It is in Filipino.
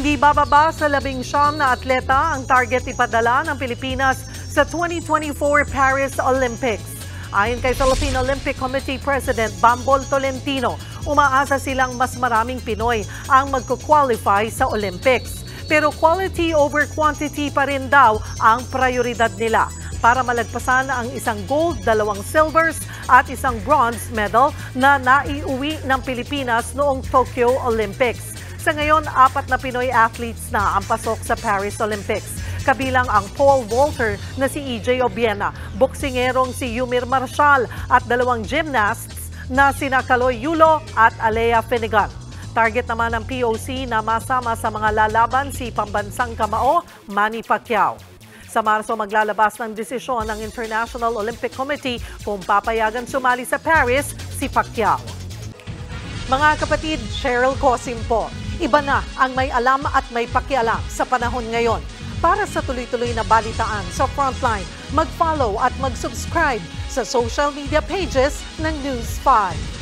Ibababa sa 19 na atleta ang target ipadala ng Pilipinas sa 2024 Paris Olympics. Ayon kay Philippine Olympic Committee President Bambol Tolentino, umaasa silang mas maraming Pinoy ang magko-qualify sa Olympics. Pero quality over quantity pa rin daw ang prioridad nila para malagpasan ang isang gold, 2 silvers at isang bronze medal na naiuwi ng Pilipinas noong Tokyo Olympics. Sa ngayon, 4 na Pinoy athletes na ang pasok sa Paris Olympics. Kabilang ang pole vaulter na si EJ Obiena, boksingerong si Yumir Marshall at 2 gymnasts na sina Kaloy Yulo at Alea Finigan. Target naman ng POC na masama sa mga lalaban si pambansang kamao Manny Pacquiao. Sa Marso maglalabas ng desisyon ng International Olympic Committee kung papayagan sumali sa Paris si Pacquiao. Mga kapatid, Cheryl Cosim po. Iba na ang may alam at may pakialam sa panahon ngayon. Para sa tuloy-tuloy na balitaan sa Frontline, mag-follow at mag-subscribe sa social media pages ng News 5.